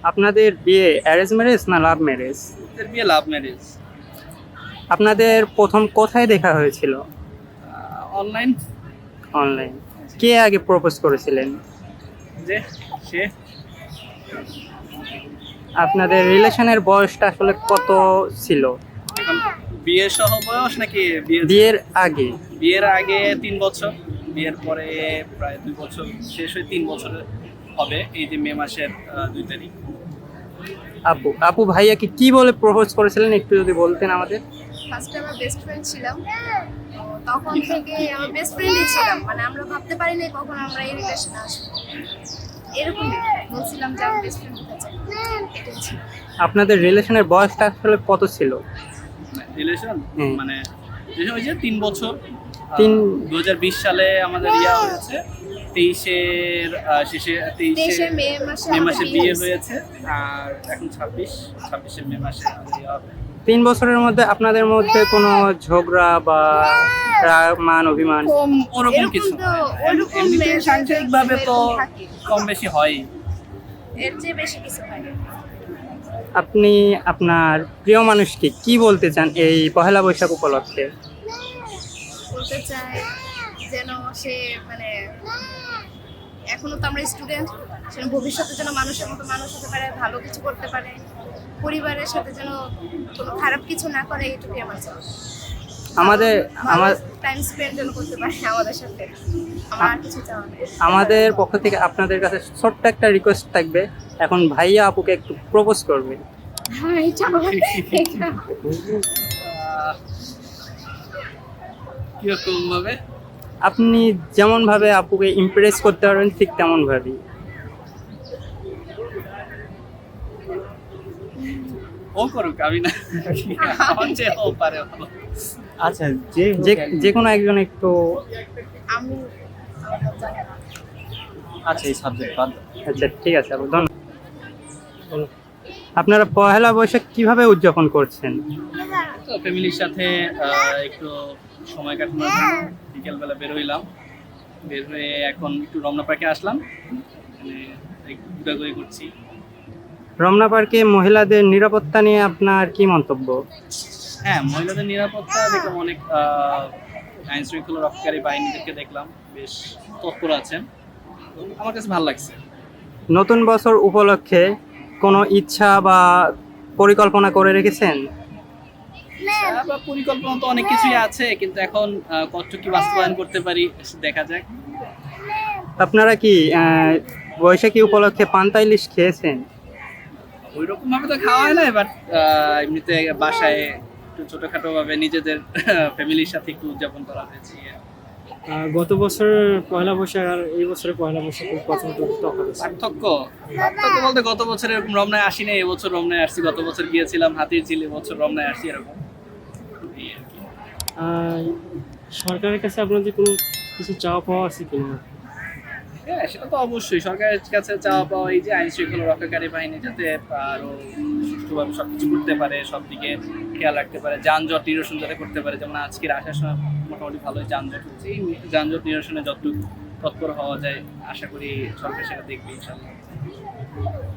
আপনাদের বিয়ে arrange marriage না লাভ ম্যারেজ? এর বিয়ে লাভ ম্যারেজ। আপনাদের প্রথম কোথায় দেখা হয়েছিল? অনলাইন। অনলাইন। কে আগে প্রপোজ করেছিলেন? যে সে আপনাদের রিলেশনের বয়সটা আসলে কত ছিল? এখন বিয়ে সহ বয়স নাকি বিয়ে? বিয়ের আগে? বিয়ের আগে 3 বছর, বিয়ের পরে প্রায় 2 বছর, শেষ হয়ে 3 বছর হবে এই যে মে মাসের 2 তারিখ। আপু আপু ভাইয়াকে কি বলে প্রপোজ করেছিলেন একটু যদি বলতেন আমাদের। ফার্স্টে আমরা বেস্ট ফ্রেন্ড ছিলাম, তো তখন থেকে আমরা বেস্ট ফ্রেন্ডই ছিলাম, মানে আমরা ভাবতে পারিনি কখন আমরা এই রিলেশনে আসবো। এরকম বলছিলাম যে আমি বেস্ট ফ্রেন্ড হতে চাই, এটাই ছিল। আপনাদের রিলেশনের বয়সটা আসলে কত ছিল? রিলেশন হুম। মানে রিলেশন হয়েছে 3 বছর। তিন- 2020 সালে আমাদের হয়েছে, 23-এর শেষে, 23 মে মাসে আমাদের মাসে বিয়ে বিয়ে হয়েছে। হয়েছে। আর এখন 26 মে মাসে আমাদের বিয়ে হবে। 3 বছরের মধ্যে আপনাদের মধ্যে কোনো ঝগড়া বা রাগ মান অভিমান? ওরকম এরকম কিছু তো, ওরকম এমনিতে মেয়েদের সাংসারিকভাবে তো এরকম থাকে। কম বেশি হয়। এর চেয়ে বেশি কিছু হয় না। আপনি আপনার প্রিয় মানুষকে কি বলতে চান এই পহেলা বৈশাখ উপলক্ষে? বলতে চাই যেন সে মানে এখনো তো আমরা স্টুডেন্ট, সেন ভবিষ্যতে যেন মানুষের মতো মানুষ হতে পারে, ভালো কিছু করতে পারে, পরিবারের সাথে যেন কোনো খারাপ কিছু না করে, এইটুকুই আমার চাওয়া। আমাদের আমার টাইম স্পেন্ড যেন করতে পারে আমাদের সাথে, আমার আর কিছু চাওয়া নেই। আমাদের পক্ষ থেকে আপনাদের কাছে ছোট্ট একটা রিকোয়েস্ট থাকবে, এখন ভাইয়া আপুকে একটু প্রপোজ করবে। হ্যাঁ, এটা কিরকম ভাবে? আপনি যেমন ভাবে আপুকে ইমপ্রেস করতে পারবেন ঠিক তেমন ভাবেই। ও করুক, আমি না। আমার চেয়ে ও পারে ভালো। আচ্ছা, যে যে যে কোনো একজন একটু। আমি আমার জানি না। আচ্ছা, এই সাবজেক্ট বাদ দাও। আচ্ছা ঠিক আছে আপু, ধন্যবাদ। আপনারা পহেলা বৈশাখ কিভাবে উদযাপন করছেন? তো ফ্যামিলির সাথে একটু সময় কাটানোর জন্য বিকেলবেলা বের হইলাম, বের হয়ে এখন একটু রমনা পার্কে আসলাম, এখানে একটু ঘোরাঘুরি করছি। রমনা পার্কে মহিলাদের নিরাপত্তা নিয়ে আপনার কি মন্তব্য? হ্যাঁ, মহিলাদের নিরাপত্তা দেখলাম অনেক আইন শৃঙ্খলা রক্ষাকারী বাহিনীদেরকে দেখলাম বেশ তৎপর আছেন, তো আমার কাছে ভালো লাগছে। নতুন বছর উপলক্ষে কোনো ইচ্ছা বা পরিকল্পনা করে রেখেছেন? বা পরিকল্পনা তো অনেক কিছুই আছে, কিন্তু এখন কত কি বাস্তবায়ন করতে পারি দেখা যাক। আপনারা কি বৈশাখী উপলক্ষে পান্তা ইলিশ খেয়েছেন? ওই রকম ভাবে তো খাওয়া হয় না, বাট এমনিতে বাসায় একটু ছোটখাটো ভাবে নিজেদের ফ্যামিলির সাথে একটু উদযাপন করা হয়েছে। গত বছর পয়লা বৈশাখ আর এই বছরের পয়লা বৈশাখের কতটুকু তফাৎ আছে? পার্থক্য পার্থক্য বলতে গত বছর এরকম রমনায় আসিনি, এবছর রমনায় আসছি। গত বছর গিয়েছিলাম হাতির ঝিল, এবছর রমনায় আসছি, এরকম এই আর কি। আর সরকারের কাছে আপনাদের কোনো কিছু চাওয়া পাওয়া আছে কিনা? হ্যাঁ, সেটা তো অবশ্যই সরকারের কাছে চাওয়া পাওয়া, এই যে আইন শৃঙ্খলা রক্ষাকারী বাহিনী যাতে আরো সুষ্ঠুভাবে সবকিছু করতে পারে, সব দিকে খেয়াল রাখতে পারে, যানজট নিরসন যাতে করতে পারে। যেমন আজকের আসার সময় মোটামুটি ভালোই যানজট হচ্ছে, এই যানজট নিরসনে যতটুকু তৎপর হওয়া যায় আশা করি সরকার সেটা দেখবে ইনশাল্লাহ।